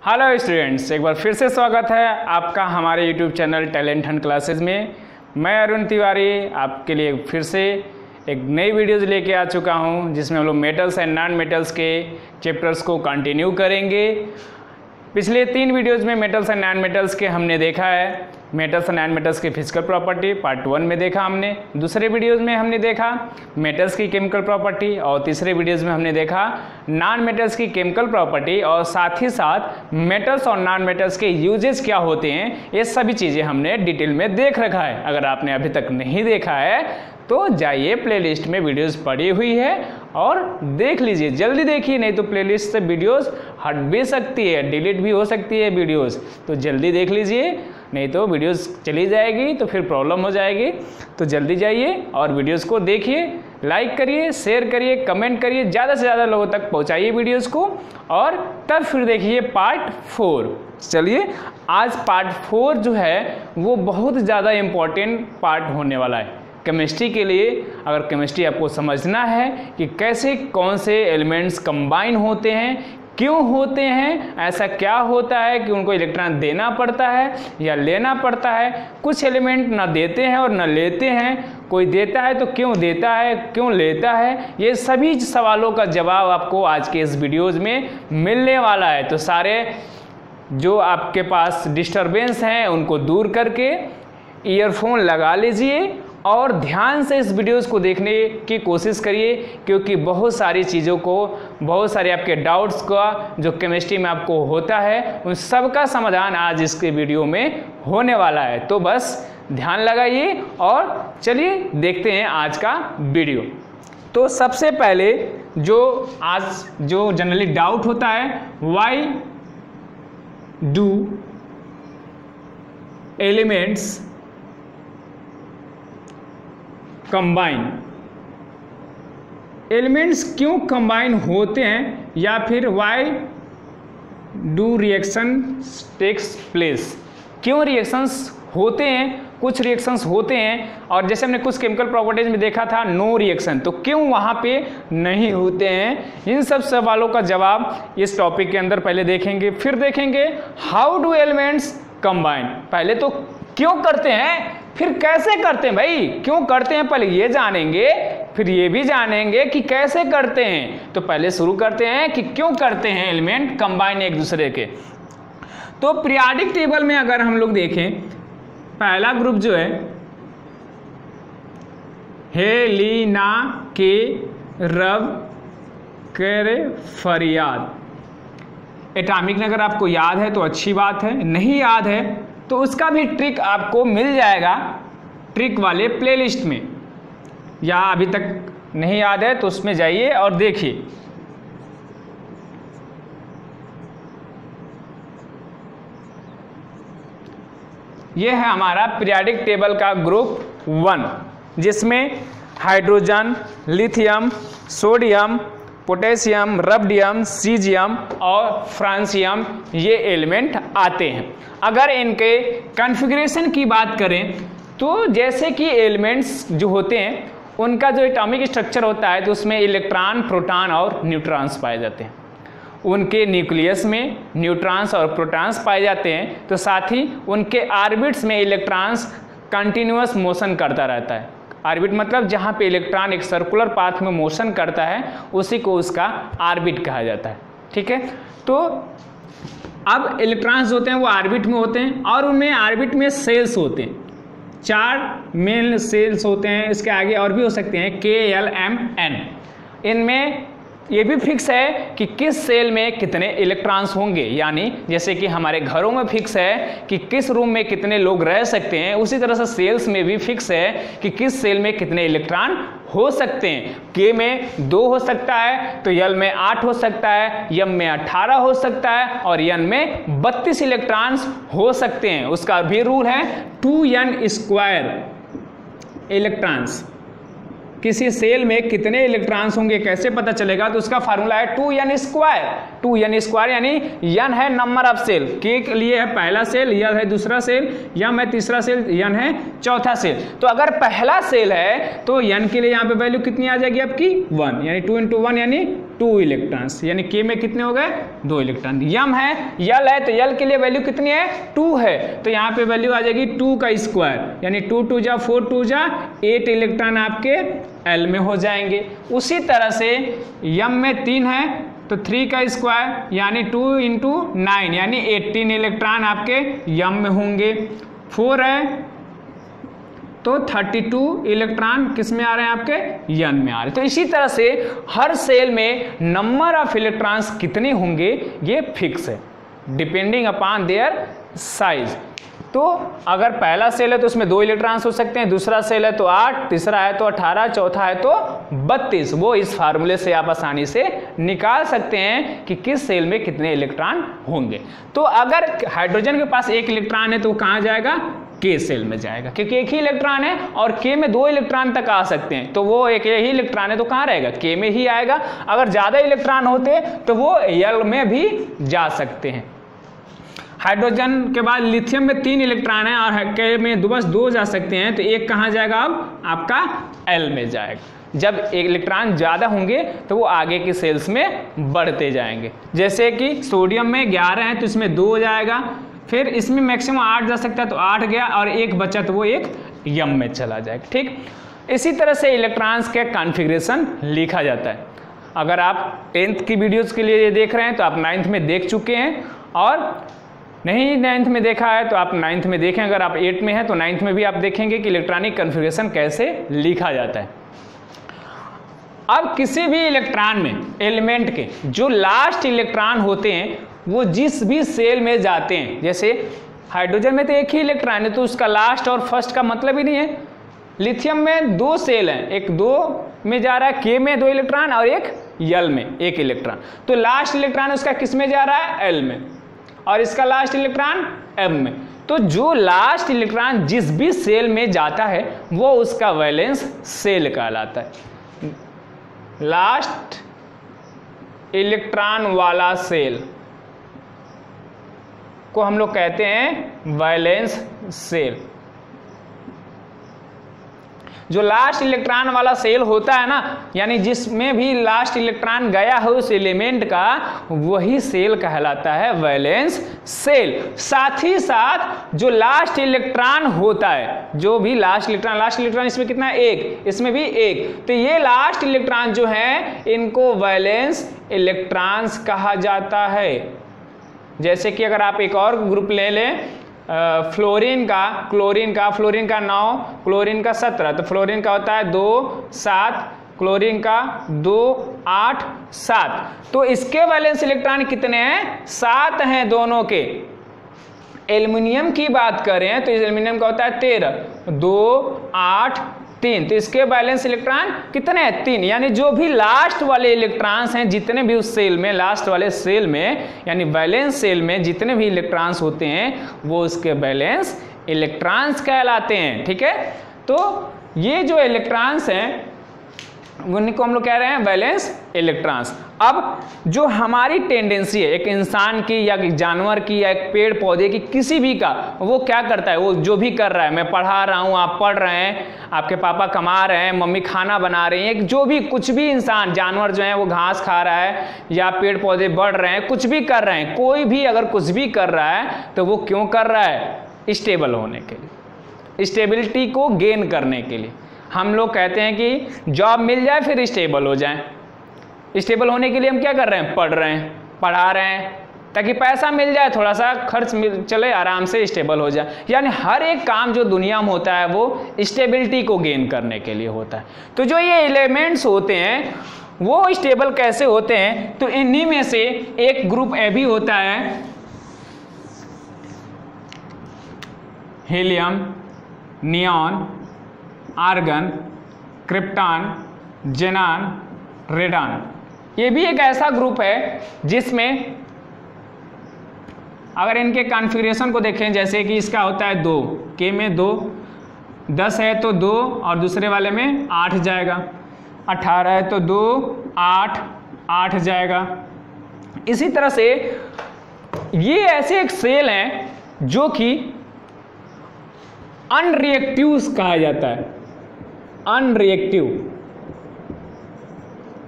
Hello students, एक बार फिर से स्वागत है आपका हमारे YouTube channel talent Hunt classes में। मैं अरुण तिवारी आपके लिए फिर से एक नई वीडियोज़ लेके आ चुका हूं, जिसमें हम लोग मेटल्स एंड नॉन मेटल्स के चैप्टर्स को कंटिन्यू करेंगे। पिछले 3 वीडियोज़ में मेटल्स एंड नॉन मेटल्स के हमने देखा है, मेटल्स एंड नॉन मेटल्स की फिजिकल प्रॉपर्टी पार्ट 1 में देखा हमने। दूसरे वीडियोज़ में हमने देखा मेटल्स की केमिकल प्रॉपर्टी, और तीसरे वीडियोज़ में हमने देखा नॉन मेटल्स की केमिकल प्रॉपर्टी, और साथ ही साथ मेटल्स और नॉन मेटल्स के यूजेस क्या होते हैं, ये सभी चीज़ें हमने डिटेल में देख रखा है। अगर आपने अभी तक नहीं देखा है तो जाइए, प्लेलिस्ट में वीडियोस पड़ी हुई है और देख लीजिए, जल्दी देखिए, नहीं तो प्लेलिस्ट से वीडियोस हट भी सकती है, डिलीट भी हो सकती है वीडियोस, तो जल्दी देख लीजिए, नहीं तो वीडियोस चली जाएगी तो फिर प्रॉब्लम हो जाएगी। तो जल्दी जाइए और वीडियोस को देखिए, लाइक करिए, शेयर करिए, कमेंट करिए, ज़्यादा से ज़्यादा लोगों तक पहुँचाइए वीडियोज़ को, और तब फिर देखिए पार्ट 4। चलिए, आज पार्ट 4 जो है वो बहुत ज़्यादा इम्पॉर्टेंट पार्ट होने वाला है केमिस्ट्री के लिए। अगर केमिस्ट्री आपको समझना है कि कैसे कौन से एलिमेंट्स कंबाइन होते हैं, क्यों होते हैं, ऐसा क्या होता है कि उनको इलेक्ट्रॉन देना पड़ता है या लेना पड़ता है, कुछ एलिमेंट ना देते हैं और ना लेते हैं, कोई देता है तो क्यों देता है, क्यों लेता है, ये सभी सवालों का जवाब आपको आज के इस वीडियोज़ में मिलने वाला है। तो सारे जो आपके पास डिस्टरबेंस हैं उनको दूर करके ईयरफोन लगा लीजिए और ध्यान से इस वीडियोस को देखने की कोशिश करिए, क्योंकि बहुत सारी चीज़ों को, बहुत सारे आपके डाउट्स का जो केमिस्ट्री में आपको होता है, उन सब का समाधान आज इसके वीडियो में होने वाला है। तो बस ध्यान लगाइए और चलिए देखते हैं आज का वीडियो। तो सबसे पहले जो आज जो जनरली डाउट होता है, why do elements combine, elements क्यों कंबाइन होते हैं, या फिर why do reaction takes place, क्यों रिएक्शंस होते हैं, कुछ रिएक्शंस होते हैं, और जैसे हमने कुछ केमिकल प्रॉपर्टीज में देखा था नो रिएक्शन, तो क्यों वहाँ पे नहीं होते हैं। इन सब सवालों का जवाब इस टॉपिक के अंदर पहले देखेंगे। फिर देखेंगे हाउ डू एलिमेंट्स कंबाइन, पहले तो क्यों करते हैं, फिर कैसे करते हैं। भाई क्यों करते हैं पहले ये जानेंगे, फिर ये भी जानेंगे कि कैसे करते हैं। तो पहले शुरू करते हैं कि क्यों करते हैं एलिमेंट कंबाइन एक दूसरे के। तो पीरियोडिक टेबल में अगर हम लोग देखें, पहला ग्रुप जो है हेलिना के रब करे फरियाद, एटॉमिक नंबर आपको याद है तो अच्छी बात है, नहीं याद है तो उसका भी ट्रिक आपको मिल जाएगा ट्रिक वाले प्लेलिस्ट में, या अभी तक नहीं याद है तो उसमें जाइए और देखिए। यह है हमारा पीरियोडिक टेबल का ग्रुप 1, जिसमें hydrogen, lithium, sodium, potassium, rubidium, caesium और फ्रांसियम ये एलिमेंट आते हैं। अगर इनके कॉन्फ़िगरेशन की बात करें तो जैसे कि एलिमेंट्स जो होते हैं उनका जो एटॉमिक स्ट्रक्चर होता है तो उसमें इलेक्ट्रॉन, प्रोटॉन और न्यूट्रॉन्स पाए जाते हैं। उनके न्यूक्लियस में न्यूट्रॉन्स और प्रोटॉन्स पाए जाते हैं, तो साथ ही उनके ऑर्बिट्स में इलेक्ट्रॉन्स कंटिन्यूअस मोशन करता रहता है। ऑर्बिट मतलब जहाँ पे इलेक्ट्रॉन एक सर्कुलर पाथ में मोशन करता है उसी को उसका ऑर्बिट कहा जाता है। ठीक है, तो अब इलेक्ट्रॉन्स होते हैं वो ऑर्बिट में होते हैं, और उनमें ऑर्बिट में सेल्स होते हैं, 4 मेन सेल्स होते हैं, इसके आगे और भी हो सकते हैं K, L, M, N। इनमें ये भी फिक्स है कि किस सेल में कितने इलेक्ट्रॉन्स होंगे, यानी जैसे कि हमारे घरों में फिक्स है कि किस रूम में कितने लोग रह सकते हैं, उसी तरह से सेल्स में भी फिक्स है कि किस सेल में कितने इलेक्ट्रॉन हो सकते हैं। K में 2 हो सकता है, तो L में 8 हो सकता है, M में 18 हो सकता है, और N में 32 इलेक्ट्रॉन्स हो सकते हैं। उसका भी रूल है 2n² इलेक्ट्रॉन्स। किसी सेल में कितने इलेक्ट्रॉन्स होंगे कैसे पता चलेगा, तो उसका फार्मूला है 2n²। 2n² यानी n है नंबर ऑफ सेल, K के लिए है पहला सेल, L है दूसरा सेल, M है तीसरा सेल, N है चौथा सेल। तो अगर पहला सेल है तो n के लिए यहाँ पे वैल्यू कितनी आ जाएगी आपकी 1, यानी 2 × 1 यानी 2 इलेक्ट्रॉन्स, यानी K में कितने हो गए 2 इलेक्ट्रॉन। यम है, यल है, तो यल के लिए वैल्यू कितनी है 2 है, तो यहाँ पे वैल्यू आ जाएगी 2 का स्क्वायर, यानी 2 2 जा 4 2 जा 8 इलेक्ट्रॉन आपके L में हो जाएंगे। उसी तरह से यम में 3 है तो 3 का स्क्वायर यानी 2 × 9 यानी 18 इलेक्ट्रॉन आपके यम में होंगे। 4 है तो 32 इलेक्ट्रॉन किस में आ रहे हैं आपके यन में आ रहे हैं। तो इसी तरह से हर सेल में नंबर ऑफ इलेक्ट्रॉन्स कितने होंगे ये फिक्स है, डिपेंडिंग अपॉन देयर साइज। तो अगर पहला सेल है तो उसमें 2 इलेक्ट्रॉन्स हो सकते हैं, दूसरा सेल है तो 8, तीसरा है तो 18, चौथा है तो 32। वो इस फार्मूले से आप आसानी से निकाल सकते हैं कि किस सेल में कितने इलेक्ट्रॉन होंगे। तो अगर हाइड्रोजन के पास 1 इलेक्ट्रॉन है तो वो कहाँ जाएगा K सेल में जाएगा, क्योंकि एक ही इलेक्ट्रॉन है और K में 2 इलेक्ट्रॉन तक आ सकते हैं, तो वो एक ही इलेक्ट्रॉन है तो कहाँ रहेगा K में ही आएगा। अगर ज़्यादा इलेक्ट्रॉन होते तो वो L में भी जा सकते हैं। हाइड्रोजन के बाद लिथियम में 3 इलेक्ट्रॉन है और K में बस 2 जा सकते हैं, तो एक कहाँ जाएगा अब आपका L में जाएगा। जब एक इलेक्ट्रॉन ज़्यादा होंगे तो वो आगे के सेल्स में बढ़ते जाएंगे। जैसे कि सोडियम में 11 है तो इसमें 2 जाएगा, फिर इसमें मैक्सिमम 8 जा सकता है तो 8 गया और एक बचा तो वो एक यम में चला जाएगा। ठीक, इसी तरह से इलेक्ट्रॉन्स के कॉन्फ़िगरेशन लिखा जाता है। अगर आप 10th की वीडियोज़ के लिए देख रहे हैं तो आप 9th में देख चुके हैं, और नहीं 9th में देखा है तो आप 9th में देखें। अगर आप 8th में हैं तो 9th में भी आप देखेंगे कि इलेक्ट्रॉनिक कॉन्फ़िगरेशन कैसे लिखा जाता है। अब किसी भी इलेक्ट्रॉन में एलिमेंट के जो लास्ट इलेक्ट्रॉन होते हैं वो जिस भी सेल में जाते हैं, जैसे हाइड्रोजन में तो एक ही इलेक्ट्रॉन है तो उसका लास्ट और फर्स्ट का मतलब ही नहीं है। लिथियम में 2 सेल हैं, एक 2 में जा रहा है K में 2 इलेक्ट्रॉन और एक L में 1 इलेक्ट्रॉन, तो लास्ट इलेक्ट्रॉन उसका किस में जा रहा है L में, और इसका लास्ट इलेक्ट्रॉन M में। तो जो लास्ट इलेक्ट्रॉन जिस भी सेल में जाता है वो उसका वैलेंस सेल कहलाता है। लास्ट इलेक्ट्रॉन वाला सेल को हम लोग कहते हैं वैलेंस सेल। जो लास्ट इलेक्ट्रॉन वाला सेल होता है ना, यानी जिसमें भी लास्ट इलेक्ट्रॉन गया है उस एलिमेंट का, वही सेल कहलाता है वैलेंस सेल। साथ ही साथ जो लास्ट इलेक्ट्रॉन होता है, जो भी लास्ट इलेक्ट्रॉन इसमें कितना है 1, इसमें भी 1, तो ये लास्ट इलेक्ट्रॉन जो है इनको वैलेंस इलेक्ट्रॉन्स कहा जाता है। जैसे कि अगर आप एक और ग्रुप ले लें फ्लोरीन का 9, क्लोरीन का 17, तो फ्लोरीन का होता है 2 7, क्लोरीन का 2 8 7, तो इसके वैलेंस इलेक्ट्रॉन कितने हैं 7 हैं दोनों के। एल्युमिनियम की बात करें तो एल्युमिनियम का होता है 13, 2 8 3, तो इसके वैलेंस इलेक्ट्रॉन कितने हैं 3। यानी जो भी लास्ट वाले इलेक्ट्रॉन्स हैं जितने भी उस सेल में, लास्ट वाले सेल में यानी वैलेंस सेल में जितने भी इलेक्ट्रॉन्स होते हैं वो उसके वैलेंस इलेक्ट्रॉन्स कहलाते हैं। ठीक है, तो ये जो इलेक्ट्रॉन्स हैं उनको हम लोग कह रहे हैं वैलेंस इलेक्ट्रॉन्स। अब जो हमारी टेंडेंसी है एक इंसान की या एक जानवर की या एक पेड़ पौधे की किसी भी का, वो क्या करता है, वो जो भी कर रहा है, मैं पढ़ा रहा हूँ, आप पढ़ रहे हैं, आपके पापा कमा रहे हैं, मम्मी खाना बना रही हैं, जो भी कुछ भी इंसान जानवर जो है वो घास खा रहा है या पेड़ पौधे बढ़ रहे हैं, कुछ भी कर रहे हैं, कोई भी अगर कुछ भी कर रहा है तो वो क्यों कर रहा है, स्टेबल होने के लिए, स्टेबिलिटी को गेन करने के लिए। हम लोग कहते हैं कि जॉब मिल जाए फिर स्टेबल हो जाए। स्टेबल होने के लिए हम क्या कर रहे हैं, पढ़ रहे हैं, पढ़ा रहे हैं, ताकि पैसा मिल जाए, थोड़ा सा खर्च चले, आराम से स्टेबल हो जाए। यानी हर एक काम जो दुनिया में होता है वो स्टेबिलिटी को गेन करने के लिए होता है। तो जो ये एलिमेंट्स होते हैं वो स्टेबल कैसे होते हैं, तो इन्हीं में से एक ग्रुप ए भी होता है helium, neon, argon, krypton, जेनान, radon. ये भी एक ऐसा ग्रुप है जिसमें अगर इनके कॉन्फ़िगरेशन को देखें, जैसे कि इसका होता है 2, K में 2, 10 है तो 2 और दूसरे वाले में 8 जाएगा, 18 है तो 2 8 8 जाएगा। इसी तरह से ये ऐसे एक सेल हैं जो कि अनरिएक्टिव कहा जाता है, अनरिएक्टिव।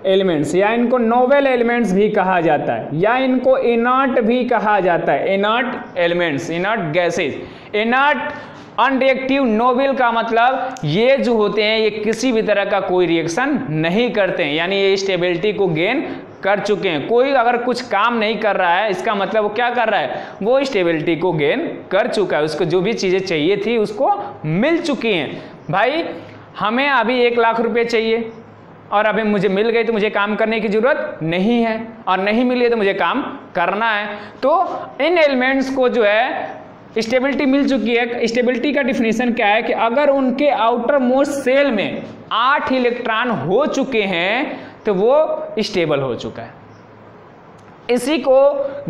एलिमेंट्स, या इनको नोवेल एलिमेंट्स भी कहा जाता है, या इनको इनर्ट भी कहा जाता है, inert elements, inert gases. Inert unreactive novel का मतलब ये जो होते हैं ये किसी भी तरह का कोई रिएक्शन नहीं करते हैं, यानी ये स्टेबिलिटी को गेन कर चुके हैं। कोई अगर कुछ काम नहीं कर रहा है इसका मतलब वो क्या कर रहा है, वो स्टेबिलिटी को गेन कर चुका है, उसको जो भी चीज़ें चाहिए थी उसको मिल चुकी हैं। भाई हमें अभी 1 लाख रुपए चाहिए और अभी मुझे मिल गई तो मुझे काम करने की ज़रूरत नहीं है, और नहीं मिली तो मुझे काम करना है। तो इन एलिमेंट्स को जो है स्टेबिलिटी मिल चुकी है। स्टेबिलिटी का डिफिनीशन क्या है कि अगर उनके आउटर मोस्ट सेल में 8 इलेक्ट्रॉन हो चुके हैं तो वो स्टेबल हो चुका है। इसी को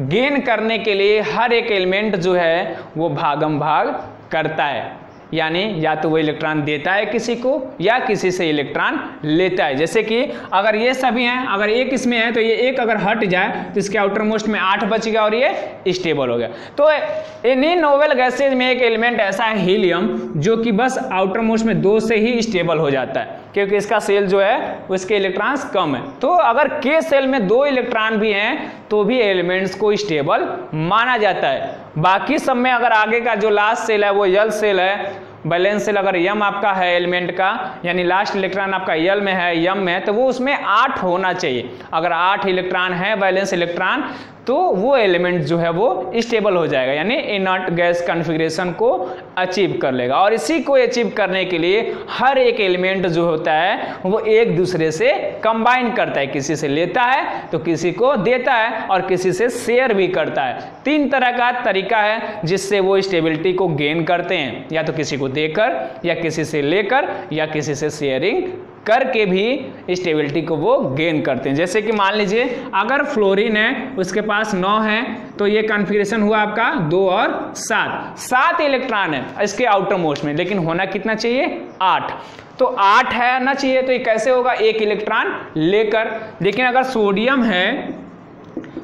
गेन करने के लिए हर एक एलिमेंट जो है वो भागम भाग करता है, यानी या तो वो इलेक्ट्रॉन देता है किसी को या किसी से इलेक्ट्रॉन लेता है। जैसे कि अगर ये सभी हैं, अगर एक इसमें है तो ये एक अगर हट जाए तो इसके आउटर मोस्ट में 8 बच गया और ये स्टेबल हो गया। तो इन्हीं नोवेल गैसेज में एक एलिमेंट ऐसा है हीलियम, जो कि बस आउटर मोस्ट में 2 से ही स्टेबल हो जाता है, क्योंकि इसका सेल जो है उसके इलेक्ट्रॉन्स कम है। तो अगर के सेल में 2 इलेक्ट्रॉन भी हैं तो भी एलिमेंट्स को स्टेबल माना जाता है। बाकी सब में अगर आगे का जो लास्ट सेल है वो यल सेल है, बैलेंस सेल अगर यम आपका है एलिमेंट का, यानी लास्ट इलेक्ट्रॉन आपका यल में है, यम में है, तो वो उसमें 8 होना चाहिए। अगर 8 इलेक्ट्रॉन है बैलेंस इलेक्ट्रॉन तो वो एलिमेंट जो है वो स्टेबल हो जाएगा, यानी इनर्ट गैस कॉन्फ़िगरेशन को अचीव कर लेगा। और इसी को अचीव करने के लिए हर एक एलिमेंट जो होता है वो एक दूसरे से कंबाइन करता है, किसी से लेता है तो किसी को देता है और किसी से शेयर भी करता है। 3 तरह का तरीका है जिससे वो स्टेबिलिटी को गेन करते हैं, या तो किसी को देकर, या किसी से लेकर, या किसी से शेयरिंग करके भी स्टेबिलिटी को वो गेन करते हैं। जैसे कि मान लीजिए अगर फ्लोरीन है उसके पास 9 है तो ये कॉन्फ़िगरेशन हुआ आपका 2 और 7 इलेक्ट्रॉन है इसके आउटर मोस्ट में, लेकिन होना कितना चाहिए 8। तो 8 है ना चाहिए, तो ये कैसे होगा 1 इलेक्ट्रॉन लेकर। लेकिन अगर सोडियम है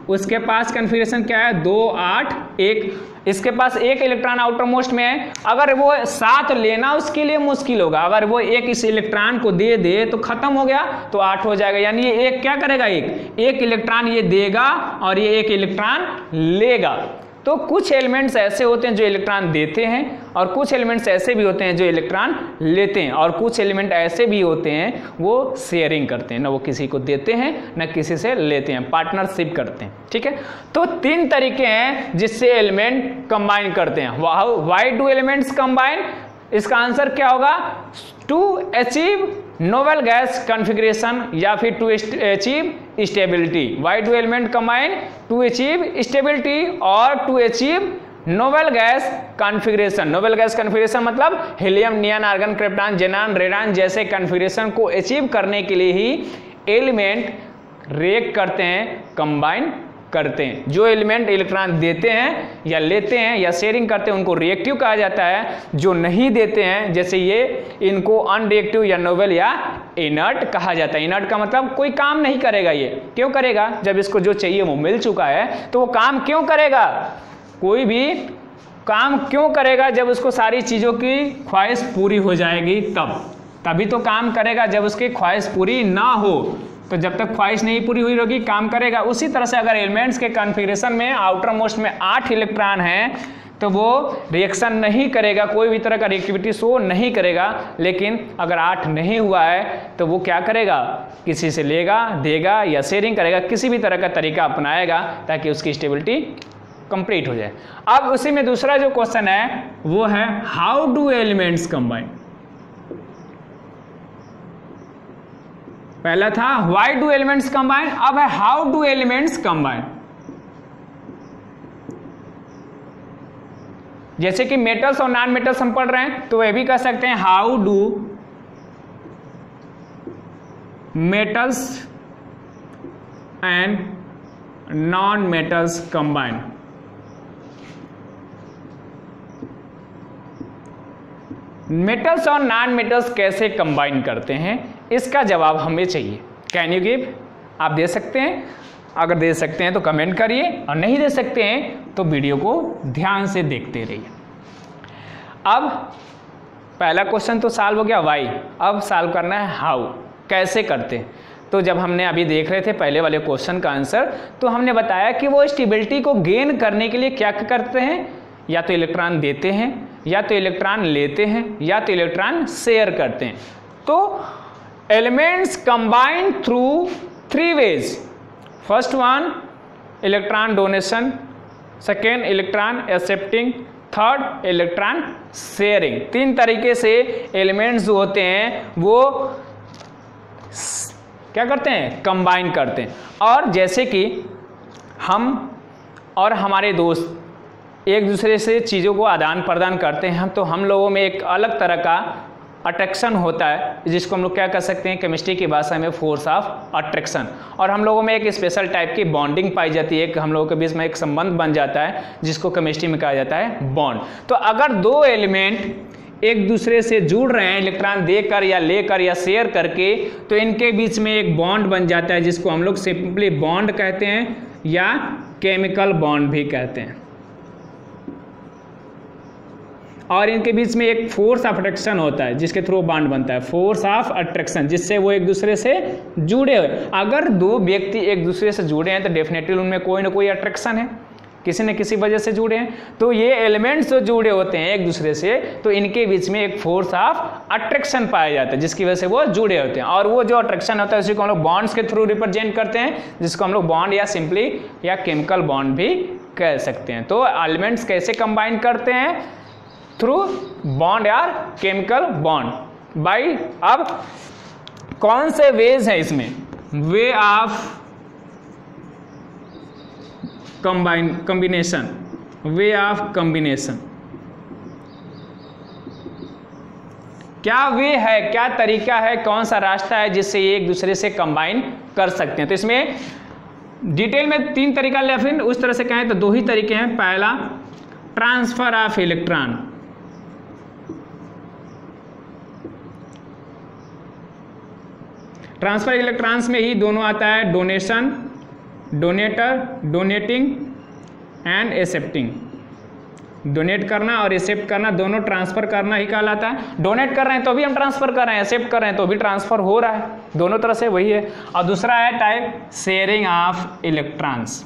उसके पास कॉन्फ़िगरेशन क्या है 2 8 1, इसके पास 1 इलेक्ट्रॉन आउटर मोस्ट में है। अगर वो 7 लेना उसके लिए मुश्किल होगा, अगर वो 1 इस इलेक्ट्रॉन को दे दे तो खत्म हो गया, तो 8 हो जाएगा। यानी ये 1 क्या करेगा, एक इलेक्ट्रॉन ये देगा और ये 1 इलेक्ट्रॉन लेगा। तो कुछ एलिमेंट्स ऐसे होते हैं जो इलेक्ट्रॉन देते हैं और कुछ एलिमेंट्स ऐसे भी होते हैं जो इलेक्ट्रॉन लेते हैं, और कुछ एलिमेंट ऐसे भी होते हैं वो शेयरिंग करते हैं, ना वो किसी को देते हैं ना किसी से लेते हैं, पार्टनरशिप करते हैं। ठीक है, तो 3 तरीके हैं जिससे एलिमेंट कंबाइन करते हैं। व्हाई डू एलिमेंट्स कंबाइन, इसका आंसर क्या होगा, to achieve noble gas configuration या फिर to achieve stability. Why do element combine, to achieve stability और to achieve noble gas configuration. Noble gas configuration मतलब helium, neon, argon, krypton, xenon, radon जैसे configuration को achieve करने के लिए ही element react करते हैं, कंबाइन करते हैं। जो एलिमेंट इलेक्ट्रॉन देते हैं या लेते हैं या शेयरिंग करते हैं उनको रिएक्टिव कहा जाता है। जो नहीं देते हैं जैसे ये, इनको अनरिएक्टिव या नोवेल या इनर्ट कहा जाता है। इनर्ट का मतलब कोई काम नहीं करेगा। ये क्यों करेगा, जब इसको जो चाहिए वो मिल चुका है तो वो काम क्यों करेगा, कोई भी काम क्यों करेगा, जब उसको सारी चीज़ों की ख्वाहिश पूरी हो जाएगी तभी तो काम करेगा। जब उसकी ख्वाहिश पूरी ना हो तो जब तक ख्वाहिश नहीं पूरी हुई होगी काम करेगा। उसी तरह से अगर एलिमेंट्स के कॉन्फ़िगरेशन में आउटर मोस्ट में 8 इलेक्ट्रॉन हैं तो वो रिएक्शन नहीं करेगा, कोई भी तरह का रिएक्टिविटी शो नहीं करेगा। लेकिन अगर 8 नहीं हुआ है तो वो क्या करेगा, किसी से लेगा, देगा या शेयरिंग करेगा, किसी भी तरह का तरीका अपनाएगा ताकि उसकी स्टेबिलिटी कंप्लीट हो जाए। अब उसी में दूसरा जो क्वेश्चन है वो है हाउ डू एलिमेंट्स कंबाइन। पहला था व्हाई डू एलिमेंट्स कंबाइन, अब है हाउ डू एलिमेंट्स कंबाइन। जैसे कि मेटल्स और नॉन मेटल्स हम पढ़ रहे हैं तो वह भी कह सकते हैं how do metals and non metals combine. Metals और नॉन मेटल्स कैसे कंबाइन करते हैं, इसका जवाब हमें चाहिए। कैन यू गिव, आप दे सकते हैं, अगर दे सकते हैं तो कमेंट करिए और नहीं दे सकते हैं तो वीडियो को ध्यान से देखते रहिए। अब पहला क्वेश्चन तो सॉल्व हो गया वाई, अब सॉल्व करना है हाउ, कैसे करते हैं। तो जब हमने अभी देख रहे थे पहले वाले क्वेश्चन का आंसर, तो हमने बताया कि वो स्टेबिलिटी को गेन करने के लिए क्या करते हैं, या तो इलेक्ट्रॉन देते हैं, या तो इलेक्ट्रॉन लेते हैं, या तो इलेक्ट्रॉन शेयर करते हैं। तो elements combine through 3 ways. First one electron donation, second electron accepting, third electron sharing. 3 तरीके से एलिमेंट्स जो होते हैं वो क्या करते हैं, कंबाइन करते हैं। और जैसे कि हम और हमारे दोस्त एक दूसरे से चीज़ों को आदान प्रदान करते हैं, तो हम लोगों में एक अलग तरह का अट्रैक्शन होता है, जिसको हम लोग क्या कर सकते हैं केमिस्ट्री की भाषा में फोर्स ऑफ अट्रैक्शन। और हम लोगों में एक स्पेशल टाइप की बॉन्डिंग पाई जाती है, कि हम लोगों के बीच में एक संबंध बन जाता है, जिसको केमिस्ट्री में कहा जाता है बॉन्ड। तो अगर 2 एलिमेंट एक दूसरे से जुड़ रहे हैं इलेक्ट्रॉन देकर या लेकर या शेयर करके, तो इनके बीच में एक बॉन्ड बन जाता है, जिसको हम लोग सिंपली बॉन्ड कहते हैं या केमिकल बॉन्ड भी कहते हैं। और इनके बीच में एक फोर्स ऑफ अट्रैक्शन होता है, जिसके थ्रू बॉन्ड बनता है, फोर्स ऑफ अट्रैक्शन, जिससे वो एक दूसरे से जुड़े हुए। अगर 2 व्यक्ति एक दूसरे से जुड़े हैं तो डेफिनेटली उनमें कोई ना कोई अट्रैक्शन है, किसी न किसी वजह से जुड़े हैं। तो ये एलिमेंट्स जो जुड़े होते हैं एक दूसरे से, तो इनके बीच में एक फोर्स ऑफ अट्रैक्शन पाया जाता है, जिसकी वजह से वो जुड़े होते हैं। और वो जो अट्रैक्शन होता है उसी को हम लोग बॉन्ड्स के थ्रू रिप्रेजेंट करते हैं, जिसको हम लोग बॉन्ड या सिंपली या केमिकल बॉन्ड भी कह सकते हैं। तो एलिमेंट्स कैसे कंबाइन करते हैं, थ्रू बॉन्ड या केमिकल बॉन्ड बाई। अब कौन से वेज है इसमें, way of combination, way of combination, क्या वे है, क्या तरीका है, कौन सा रास्ता है जिससे ये एक दूसरे से कंबाइन कर सकते हैं। तो इसमें डिटेल में 3 तरीका ले, फिर उस तरह से कहें तो 2 ही तरीके हैं। पहला transfer of electron, transfer electrons में ही दोनों आता है, donation, donator, donating and accepting. Donate करना और एक्सेप्ट करना दोनों ट्रांसफर करना ही कहलाता है। डोनेट कर रहे हैं तो भी हम ट्रांसफर कर रहे हैं, एक्सेप्ट कर रहे हैं तो भी ट्रांसफर हो रहा है, दोनों तरह से वही है। और दूसरा है टाइप शेयरिंग ऑफ इलेक्ट्रॉन्स।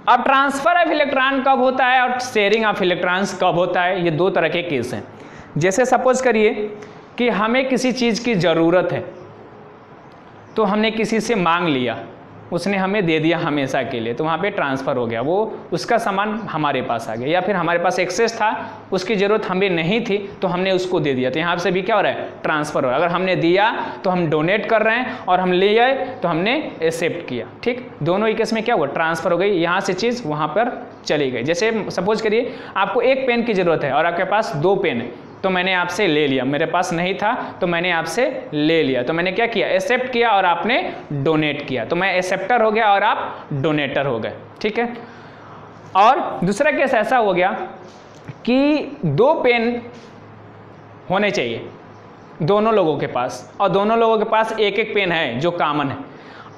अब ट्रांसफर ऑफ इलेक्ट्रॉन कब होता है और शेयरिंग ऑफ इलेक्ट्रॉन्स कब होता है, ये 2 तरह के केस हैं। जैसे सपोज करिए कि हमें किसी चीज़ की ज़रूरत है, तो हमने किसी से मांग लिया, उसने हमें दे दिया हमेशा के लिए, तो वहाँ पे ट्रांसफ़र हो गया, वो उसका सामान हमारे पास आ गया। या फिर हमारे पास एक्सेस था, उसकी ज़रूरत हमें नहीं थी तो हमने उसको दे दिया, तो यहाँ से भी क्या हो रहा है, ट्रांसफ़र हो रहा है। अगर हमने दिया तो हम डोनेट कर रहे हैं, और हम ले आए तो हमने एक्सेप्ट किया। ठीक, दोनों ही केस में क्या हुआ, ट्रांसफ़र हो गई, यहाँ से चीज़ वहाँ पर चली गई। जैसे सपोज करिए आपको 1 पेन की ज़रूरत है और आपके पास 2 पेन है, तो मैंने आपसे ले लिया, मेरे पास नहीं था तो मैंने आपसे ले लिया, तो मैंने क्या किया, एक्सेप्ट किया और आपने डोनेट किया, तो मैं एक्सेप्टर हो गया और आप डोनेटर हो गए। ठीक है। और दूसरा केस ऐसा हो गया कि 2 पेन होने चाहिए दोनों लोगों के पास, और दोनों लोगों के पास 1-1 पेन है जो कॉमन है,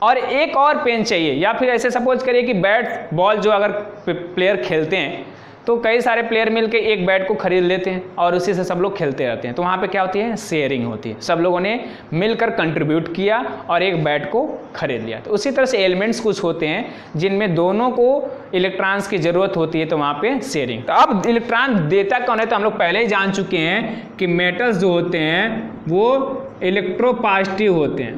और एक और पेन चाहिए। या फिर ऐसे सपोज करिए कि बैट बॉल जो अगर प्लेयर खेलते हैं तो कई सारे प्लेयर मिलकर एक बैट को खरीद लेते हैं और उसी से सब लोग खेलते रहते हैं, तो वहाँ पे क्या होती है, शेयरिंग होती है, सब लोगों ने मिलकर कंट्रीब्यूट किया और एक बैट को खरीद लिया। तो उसी तरह से एलिमेंट्स कुछ होते हैं जिनमें दोनों को इलेक्ट्रॉन्स की ज़रूरत होती है, तो वहाँ पे शेयरिंग। तो अब इलेक्ट्रॉन देता कौन है, तो हम लोग पहले ही जान चुके हैं कि मेटल्स जो होते हैं वो इलेक्ट्रोपॉजिटिव होते हैं,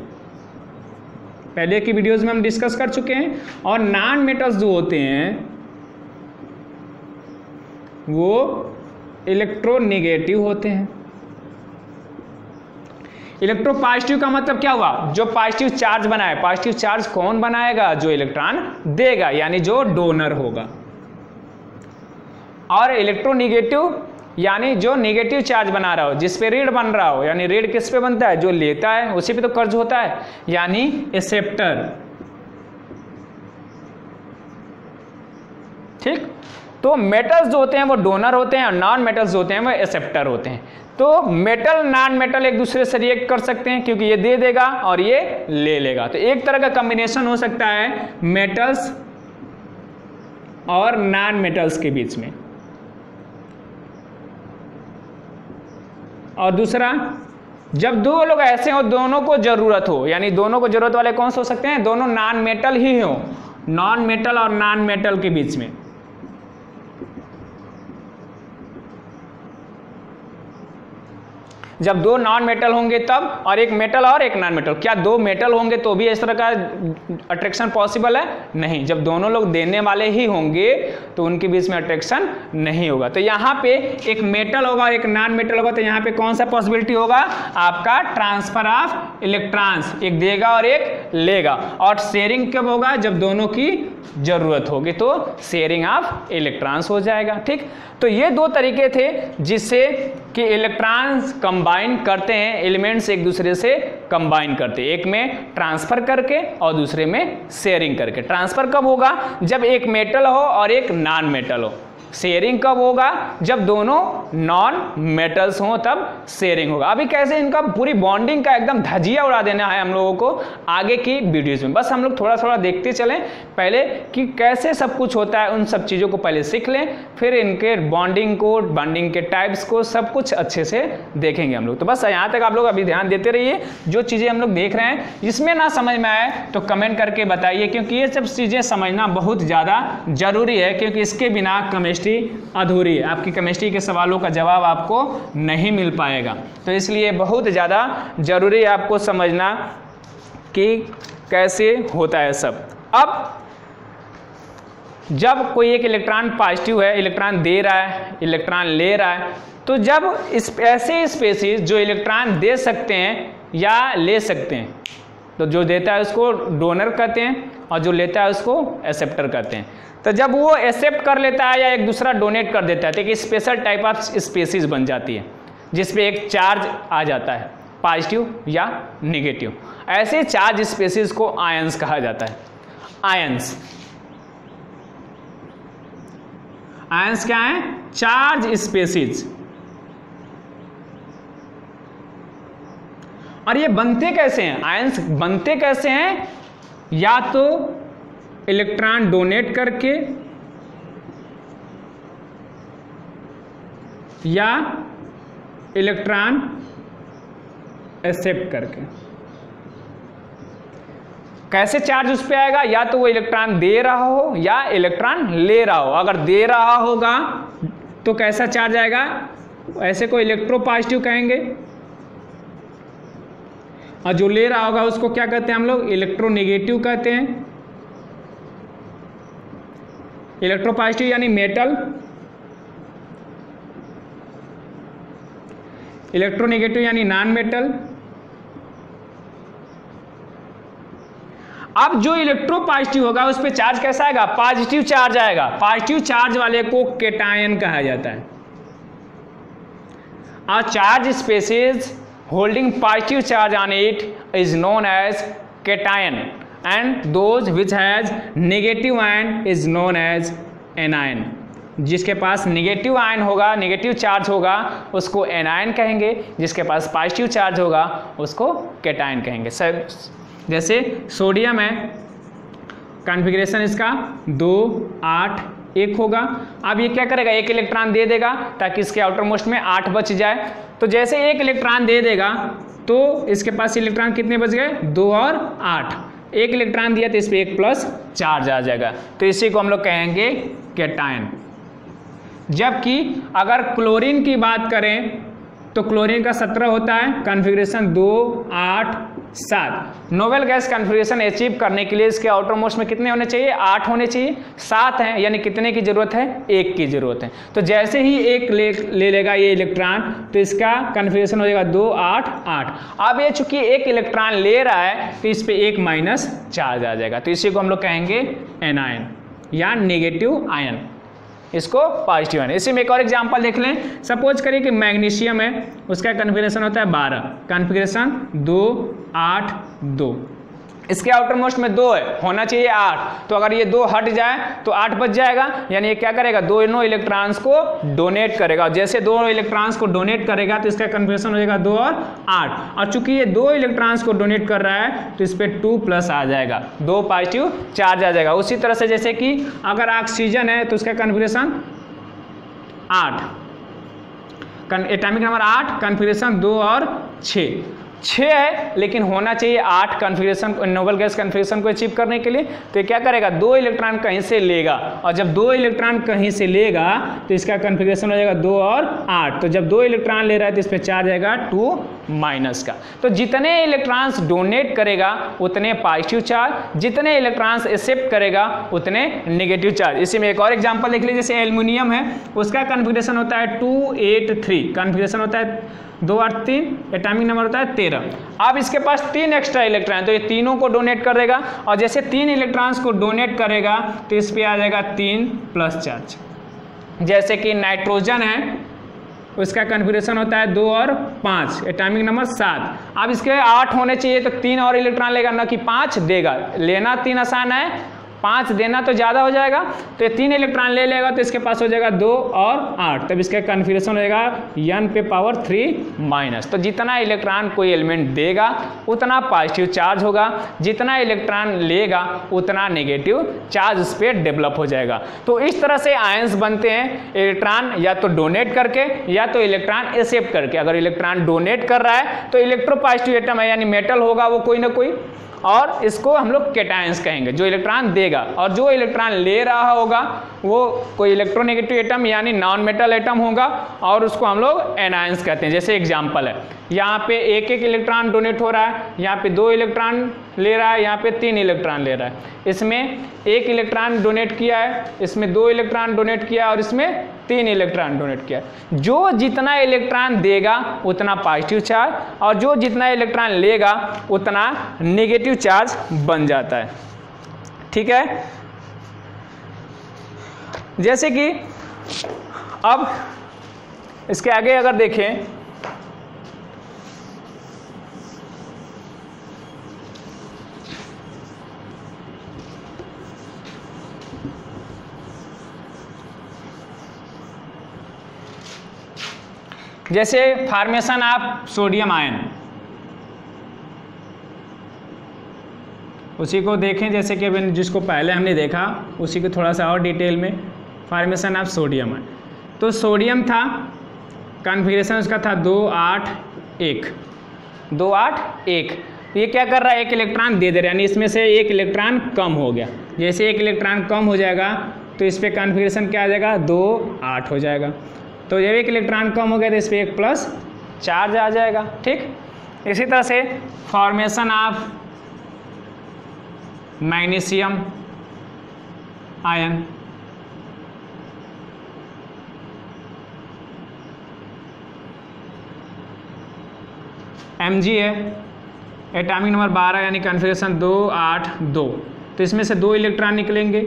पहले की वीडियोज़ में हम डिस्कस कर चुके हैं। और नॉन मेटल्स जो होते हैं वो इलेक्ट्रोनेगेटिव होते हैं। इलेक्ट्रोपॉजिटिव का मतलब क्या हुआ, जो पॉजिटिव चार्ज बनाए। पॉजिटिव चार्ज कौन बनाएगा, जो इलेक्ट्रॉन देगा, यानी जो डोनर होगा। और इलेक्ट्रोनेगेटिव यानी जो नेगेटिव चार्ज बना रहा हो, जिस पे ऋण बन रहा हो, यानी ऋण किस पे बनता है, जो लेता है उसी पे तो कर्ज होता है, यानी एक्सेप्टर। ठीक, तो मेटल्स जो होते हैं वो डोनर होते हैं और नॉन मेटल्स जो होते हैं वो एक्सेप्टर होते हैं। तो मेटल नॉन मेटल एक दूसरे से रिएक्ट कर सकते हैं, क्योंकि ये दे देगा और ये ले लेगा। तो एक तरह का कॉम्बिनेशन हो सकता है मेटल्स और नॉन मेटल्स के बीच में। और दूसरा जब दो लोग ऐसे हो दोनों को जरूरत हो, यानी दोनों को जरूरत वाले कौन से हो सकते हैं, दोनों नॉन मेटल ही हो, नॉन मेटल और नॉन मेटल के बीच में। जब दो नॉन मेटल होंगे तब, और एक मेटल और एक नॉन मेटल। क्या दो मेटल होंगे तो भी इस तरह का अट्रैक्शन पॉसिबल है? नहीं। जब दोनों लोग देने वाले ही होंगे तो उनके बीच में अट्रैक्शन नहीं होगा। तो यहाँ पे एक मेटल होगा एक नॉन मेटल होगा, तो यहाँ पे कौन सा पॉसिबिलिटी होगा, आपका ट्रांसफर ऑफ इलेक्ट्रॉन्स, एक देगा और एक लेगा। और शेयरिंग कब होगा, जब दोनों की जरूरत होगी, तो शेयरिंग ऑफ इलेक्ट्रॉन्स हो जाएगा। ठीक, तो ये दो तरीके थे जिससे कि इलेक्ट्रॉन्स कंबाइन करते हैं, एलिमेंट्स एक दूसरे से कंबाइन करते हैं, एक में ट्रांसफर करके और दूसरे में शेयरिंग करके। ट्रांसफर कब होगा, जब एक मेटल हो और एक नॉन मेटल हो। शेयरिंग कब होगा, जब दोनों नॉन मेटल्स हों तब शेयरिंग होगा। अभी कैसे इनका पूरी बॉन्डिंग का एकदम धजिया उड़ा देना है हम लोगों को आगे की वीडियोज में। बस हम लोग थोड़ा थोड़ा देखते चलें पहले कि कैसे सब कुछ होता है, उन सब चीज़ों को पहले सीख लें, फिर इनके बॉन्डिंग को, बॉन्डिंग के टाइप्स को, सब कुछ अच्छे से देखेंगे हम लोग। तो बस यहाँ तक आप लोग अभी ध्यान देते रहिए। जो चीज़ें हम लोग देख रहे हैं इसमें ना समझ में आए तो कमेंट करके बताइए, क्योंकि ये सब चीज़ें समझना बहुत ज़्यादा जरूरी है, क्योंकि इसके बिना केमिस्ट्री अधूरी है। आपकी केमिस्ट्री के सवालों का जवाब आपको नहीं मिल पाएगा। तो इसलिए बहुत ज़्यादा जरूरी है आपको समझना कि कैसे होता है सब। अब जब कोई एक इलेक्ट्रॉन पॉजिटिव है, इलेक्ट्रॉन दे रहा है, इलेक्ट्रॉन ले रहा है, तो जब ऐसे स्पेसीज जो इलेक्ट्रॉन दे सकते हैं या ले सकते हैं, तो जो देता है उसको डोनर कहते हैं और जो लेता है उसको एक्सेप्टर कहते हैं। तो जब वो एक्सेप्ट कर लेता है या एक दूसरा डोनेट कर देता है तो एक स्पेशल टाइप ऑफ स्पेसीज बन जाती है जिसपे एक चार्ज आ जाता है, पॉजिटिव या नेगेटिव। ऐसे चार्ज स्पेसीज को आयंस कहा जाता है। आयंस, आयंस क्या है, चार्ज स्पेसीज। और ये बनते कैसे हैं, आयंस बनते कैसे हैं, या तो इलेक्ट्रॉन डोनेट करके या इलेक्ट्रॉन एक्सेप्ट करके। कैसे चार्ज उस पे आएगा, या तो वो इलेक्ट्रॉन दे रहा हो या इलेक्ट्रॉन ले रहा हो। अगर दे रहा होगा तो कैसा चार्ज आएगा, ऐसे को इलेक्ट्रोपॉजिटिव कहेंगे, और जो ले रहा होगा उसको क्या कहते हैं हम लोग, इलेक्ट्रोनेगेटिव कहते हैं। इलेक्ट्रोपॉजिटिव यानी मेटल, इलेक्ट्रोनेगेटिव यानी नॉन मेटल। अब जो इलेक्ट्रोपॉजिटिव होगा उस पे चार्ज कैसा आएगा, पॉजिटिव चार्ज आएगा। पॉजिटिव चार्ज वाले को केटायन कहा जाता है। A charge species holding positive charge on it is known as cation, and those which has negative ion is known as anion. जिसके पास नेगेटिव आयन होगा, नेगेटिव चार्ज होगा, उसको एनायन कहेंगे। जिसके पास पॉजिटिव चार्ज होगा उसको कैटायन कहेंगे। सब जैसे सोडियम है, कॉन्फ़िगरेशन इसका 2 8 1 होगा। अब ये क्या करेगा, एक इलेक्ट्रॉन दे देगा ताकि इसके आउटर मोस्ट में 8 बच जाए। तो जैसे एक इलेक्ट्रॉन दे देगा तो इसके पास इलेक्ट्रॉन कितने बच गए, 2 और 8। एक इलेक्ट्रॉन दिया तो इस पर 1 प्लस चार्ज आ जाएगा, तो इसी को हम लोग कहेंगे कैटायन। जबकि अगर क्लोरीन की बात करें तो क्लोरीन का 17 होता है, configuration 2 8 7। Noble gas configuration achieve करने के लिए इसके आउटर मोस्ट में कितने होने चाहिए, 8 होने चाहिए। 7 हैं, यानी कितने की जरूरत है, 1 की जरूरत है। तो जैसे ही एक ले लेगा ये इलेक्ट्रॉन तो इसका कॉन्फ़िगरेशन हो जाएगा 2 8 8। अब ये चूंकि एक इलेक्ट्रॉन ले रहा है तो इस पर 1 माइनस चार्ज आ जाएगा, तो इसी को हम लोग कहेंगे एनायन या नेगेटिव आयन, इसको पॉजिटिव आयन। इसी में एक और एग्जांपल देख लें। सपोज करिए कि मैग्नीशियम है, उसका कॉन्फ़िगरेशन होता है 12, कॉन्फ़िगरेशन 2 8 2। इसके आउटर मोस्ट में 2 है, होना चाहिए 8। तो अगर ये 2 हट जाए तो 8 बच जाएगा, यानी ये क्या करेगा, दोनों इलेक्ट्रॉन्स को डोनेट करेगा। और जैसे दोनों इलेक्ट्रॉन्स को डोनेट करेगा तो इसका कॉन्फ़िगरेशन हो जाएगा 2 और 8। और चूंकि ये 2 इलेक्ट्रॉन्स को डोनेट कर रहा है तो इस पर 2 प्लस आ जाएगा, 2 पॉजिटिव चार्ज आ जाएगा। उसी तरह से जैसे कि अगर ऑक्सीजन है तो उसका कॉन्फ़िगरेशन 8, एटॉमिक नंबर 8, कॉन्फ़िगरेशन 2 और 6 है, लेकिन होना चाहिए 8 कॉन्फ़िगरेशन नोबल गैस कॉन्फ़िगरेशन को अचीव करने के लिए। तो ये क्या करेगा, 2 इलेक्ट्रॉन कहीं से लेगा, और जब 2 इलेक्ट्रॉन कहीं से लेगा तो इसका कॉन्फ़िगरेशन हो जाएगा 2 और 8। तो जब 2 इलेक्ट्रॉन ले रहा है तो इस पर चार्ज आएगा 2 माइनस का। तो जितने इलेक्ट्रॉन्स डोनेट करेगा उतने पॉजिटिव चार्ज, जितने इलेक्ट्रॉन्स एक्सेप्ट करेगा उतने नेगेटिव चार्ज। इसी में एक और एग्जांपल देख लीजिए, जैसे एल्युमिनियम है, उसका कॉन्फ़िगरेशन होता है 283, कॉन्फ़िगरेशन होता है 2 और 3, एटॉमिक नंबर होता है 13। अब इसके पास 3 एक्स्ट्रा इलेक्ट्रॉन, तो ये तीनों को डोनेट कर देगा, और जैसे 3 इलेक्ट्रॉन्स को डोनेट करेगा तो इस पे आ जाएगा 3 प्लस चार्ज। जैसे कि नाइट्रोजन है, उसका कॉन्फ़िगरेशन होता है 2 और 5, एटॉमिक नंबर 7। अब इसके 8 होने चाहिए, तो 3 और इलेक्ट्रॉन लेगा, ना कि 5 देगा। लेना 3 आसान है, 5 देना तो ज़्यादा हो जाएगा। तो ये 3 इलेक्ट्रॉन ले लेगा तो इसके पास हो जाएगा 2 और 8, तब इसका कॉन्फ़िगरेशन हो जाएगा n पे पावर 3 माइनस। तो जितना इलेक्ट्रॉन कोई एलिमेंट देगा उतना पॉजिटिव चार्ज होगा, जितना इलेक्ट्रॉन लेगा उतना नेगेटिव चार्ज उस पर डेवलप हो जाएगा। तो इस तरह से आयंस बनते हैं, इलेक्ट्रॉन या तो डोनेट करके या तो इलेक्ट्रॉन एक्सेप्ट करके। अगर इलेक्ट्रॉन डोनेट कर रहा है तो इलेक्ट्रोपॉजिटिव एटम है, यानी मेटल होगा वो कोई ना कोई, और इसको हम लोग कैटायंस कहेंगे, जो इलेक्ट्रॉन देगा। और जो इलेक्ट्रॉन ले रहा होगा वो कोई इलेक्ट्रोनेगेटिव एटम यानी नॉन मेटल एटम होगा, और उसको हम लोग एनायंस कहते हैं। जैसे एग्जांपल है, यहाँ पे एक इलेक्ट्रॉन डोनेट हो रहा है, यहाँ पे 2 इलेक्ट्रॉन ले रहा है, यहाँ पे 3 इलेक्ट्रॉन ले रहा है। इसमें 1 इलेक्ट्रॉन डोनेट किया है, इसमें 2 इलेक्ट्रॉन डोनेट किया, और इसमें 3 इलेक्ट्रॉन डोनेट किया। जो जितना इलेक्ट्रॉन देगा उतना पॉजिटिव चार्ज, और जो जितना इलेक्ट्रॉन लेगा उतना नेगेटिव चार्ज बन जाता है। ठीक है, जैसे कि अब इसके आगे अगर देखें, जैसे फॉर्मेशन ऑफ सोडियम आयन, उसी को देखें जैसे कि जिसको पहले हमने देखा उसी को थोड़ा सा और डिटेल में। फॉर्मेशन ऑफ सोडियम आयन, तो सोडियम था, कॉन्फ़िगरेशन उसका था 2 8 1, 2 8 1। ये क्या कर रहा है, 1 इलेक्ट्रॉन दे दे रहा है, यानी इसमें से 1 इलेक्ट्रॉन कम हो गया। जैसे 1 इलेक्ट्रॉन कम हो जाएगा तो इस पर कॉन्फ़िगरेशन क्या आ जाएगा, 2 8 हो जाएगा। तो जब 1 इलेक्ट्रॉन कम हो गया तो इस पर 1 प्लस चार्ज आ जाएगा। ठीक, इसी तरह से formation of magnesium ion, Mg है, एटॉमिक नंबर 12 यानी कॉन्फ़िगरेशन 2 8 2। तो इसमें से 2 इलेक्ट्रॉन निकलेंगे,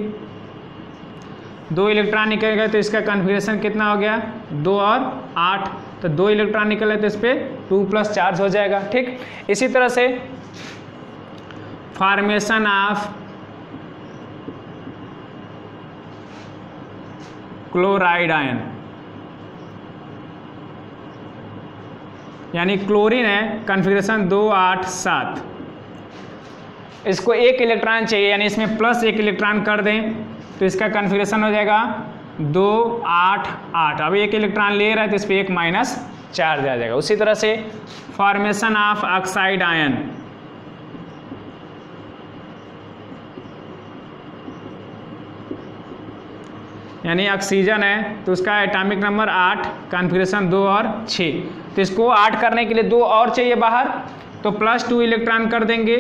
2 इलेक्ट्रॉन निकलेगा तो इसका कॉन्फ़िगरेशन कितना हो गया, 2 और 8। तो 2 इलेक्ट्रॉन निकले तो इस पर 2 प्लस चार्ज हो जाएगा। ठीक, इसी तरह से फॉर्मेशन ऑफ क्लोराइड आयन, यानी क्लोरीन है, कॉन्फ़िगरेशन 2 8 7। इसको 1 इलेक्ट्रॉन चाहिए, यानी इसमें प्लस 1 इलेक्ट्रॉन कर दें तो इसका कॉन्फ़िगरेशन हो जाएगा 2 8 8। अब 1 इलेक्ट्रॉन ले रहा है तो इस पर 1 माइनस चार्ज आ जाएगा। उसी तरह से फॉर्मेशन ऑफ ऑक्साइड आयन, यानी ऑक्सीजन है तो उसका एटॉमिक नंबर 8, कॉन्फ़िगरेशन 2 और 6। तो इसको 8 करने के लिए 2 और चाहिए बाहर, तो +2 इलेक्ट्रॉन कर देंगे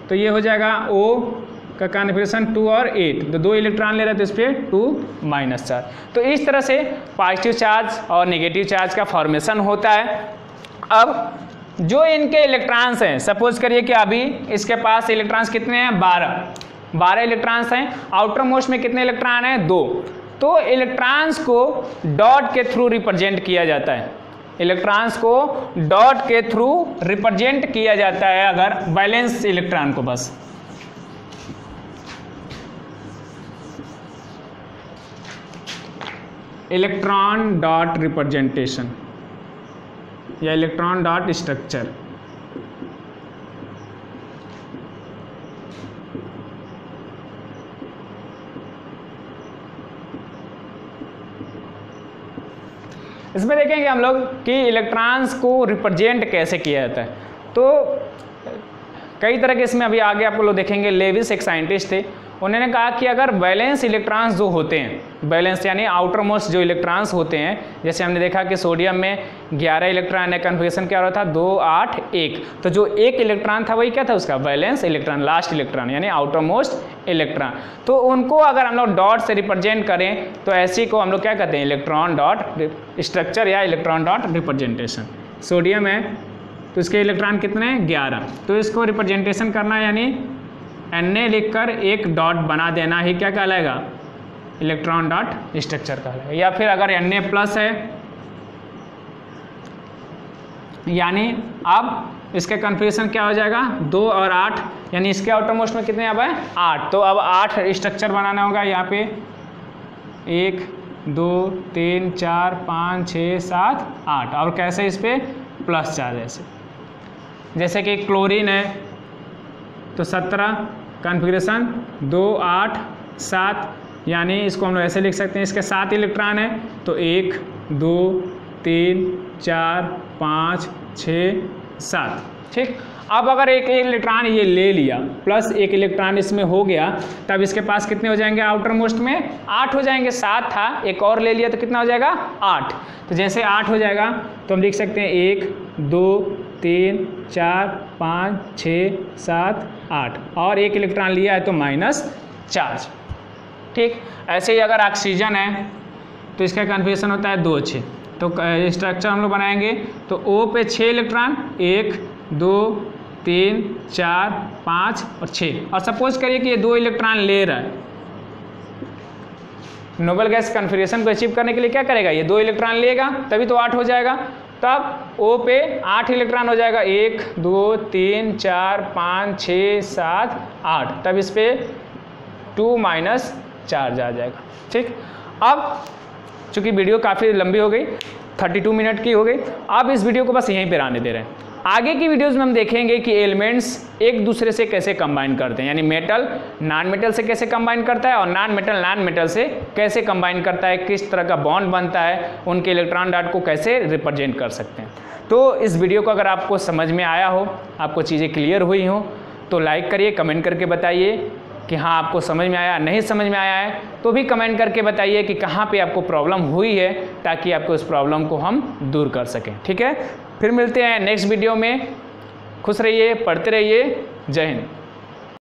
तो ये हो जाएगा O का कॉन्फ़िगरेशन 2 और 8। तो 2 इलेक्ट्रॉन ले रहे हैं तो इस पर 2 माइनस चार्ज। तो इस तरह से पॉजिटिव चार्ज और नेगेटिव चार्ज का फॉर्मेशन होता है। अब जो इनके इलेक्ट्रॉन्स हैं, सपोज करिए कि अभी इसके पास इलेक्ट्रॉन्स कितने हैं, 12 इलेक्ट्रॉन्स हैं। आउटर मोस्ट में कितने इलेक्ट्रॉन हैं, 2। तो इलेक्ट्रॉन्स को डॉट के थ्रू रिप्रेजेंट किया जाता है, इलेक्ट्रॉन्स को डॉट के थ्रू रिप्रेजेंट किया जाता है अगर वैलेंस इलेक्ट्रॉन को, बस इलेक्ट्रॉन डॉट रिप्रेजेंटेशन या इलेक्ट्रॉन डॉट स्ट्रक्चर। इसमें देखेंगे हम लोग कि इलेक्ट्रॉन्स को रिप्रेजेंट कैसे किया जाता है। तो कई तरह के इसमें अभी आगे आप लोग देखेंगे। लेविस एक साइंटिस्ट थे, उन्होंने कहा कि अगर बैलेंस इलेक्ट्रॉन्स जो होते हैं, बैलेंस यानी आउटर मोस्ट जो इलेक्ट्रॉन्स होते हैं, जैसे हमने देखा कि सोडियम में 11 इलेक्ट्रॉन है, कन्फिगरेशन क्या हो रहा था 2 8 1, तो जो एक इलेक्ट्रॉन था वही क्या था उसका बैलेंस इलेक्ट्रॉन, लास्ट इलेक्ट्रॉन यानी आउटर मोस्ट इलेक्ट्रॉन। तो उनको अगर हम लोग डॉट से रिप्रेजेंट करें तो ऐसी को हम लोग क्या कहते हैं इलेक्ट्रॉन डॉट स्ट्रक्चर या इलेक्ट्रॉन डॉट रिप्रेजेंटेशन। सोडियम है तो इसके इलेक्ट्रॉन कितने हैं 11, तो इसको रिप्रेजेंटेशन करना है यानी Na लिखकर एक डॉट बना देना ही क्या कहलाएगा इलेक्ट्रॉन डॉट स्ट्रक्चर कहलाएगा। या फिर अगर Na प्लस है यानी अब इसके कन्फिगरेशन क्या हो जाएगा 2 और 8, यानी इसके आउटर मोस्ट में कितने अब है 8, तो अब 8 स्ट्रक्चर बनाना होगा। यहाँ पे 1 2 3 4 5 6 7 8 और कैसे इस पर प्लस चार्ज जैसे कि क्लोरीन है तो 17 कॉन्फ़िगरेशन 2 8 7, यानी इसको हम लोग ऐसे लिख सकते हैं, इसके 7 इलेक्ट्रॉन है तो 1 2 3 4 5 6 7। ठीक, अब अगर एक इलेक्ट्रॉन ये ले लिया प्लस एक इलेक्ट्रॉन इसमें हो गया, तब इसके पास कितने हो जाएंगे आउटर मोस्ट में 8 हो जाएंगे। 7 था, एक और ले लिया तो कितना हो जाएगा 8। तो जैसे 8 हो जाएगा तो हम लिख सकते हैं 1 2 3 4 5 6 7 8 और एक इलेक्ट्रॉन लिया है तो माइनस चार्ज। ठीक, ऐसे ही अगर ऑक्सीजन है तो इसका कन्फिगरेशन होता है 2 6, तो स्ट्रक्चर हम लोग बनाएंगे तो O पे 6 इलेक्ट्रॉन 1 2 3 4 5 और 6, और सपोज करिए कि ये 2 इलेक्ट्रॉन ले रहा है। नोबल गैस कन्फिगरेशन को अचीव करने के लिए क्या करेगा, ये 2 इलेक्ट्रॉन लेगा तभी तो 8 हो जाएगा। तब O पे 8 इलेक्ट्रॉन हो जाएगा 1 2 3 4 5 6 7 8, तब इस पर 2 माइनस चार्ज आ जाएगा। ठीक, अब चूँकि वीडियो काफ़ी लंबी हो गई 32 मिनट की हो गई, अब इस वीडियो को बस यहीं पर आने दे रहे हैं। आगे की वीडियोज़ में हम देखेंगे कि एलिमेंट्स एक दूसरे से कैसे कंबाइन करते हैं, यानी मेटल नॉन मेटल से कैसे कंबाइन करता है और नॉन मेटल से कैसे कंबाइन करता है, किस तरह का बॉन्ड बनता है, उनके इलेक्ट्रॉन डॉट को कैसे रिप्रेजेंट कर सकते हैं। तो इस वीडियो को अगर आपको समझ में आया हो, आपको चीज़ें क्लियर हुई हो, तो लाइक करिए, कमेंट करके बताइए कि हाँ आपको समझ में आया, नहीं समझ में आया है तो भी कमेंट करके बताइए कि कहाँ पे आपको प्रॉब्लम हुई है, ताकि आपको उस प्रॉब्लम को हम दूर कर सकें। ठीक है, फिर मिलते हैं नेक्स्ट वीडियो में। खुश रहिए, पढ़ते रहिए, जय हिंद।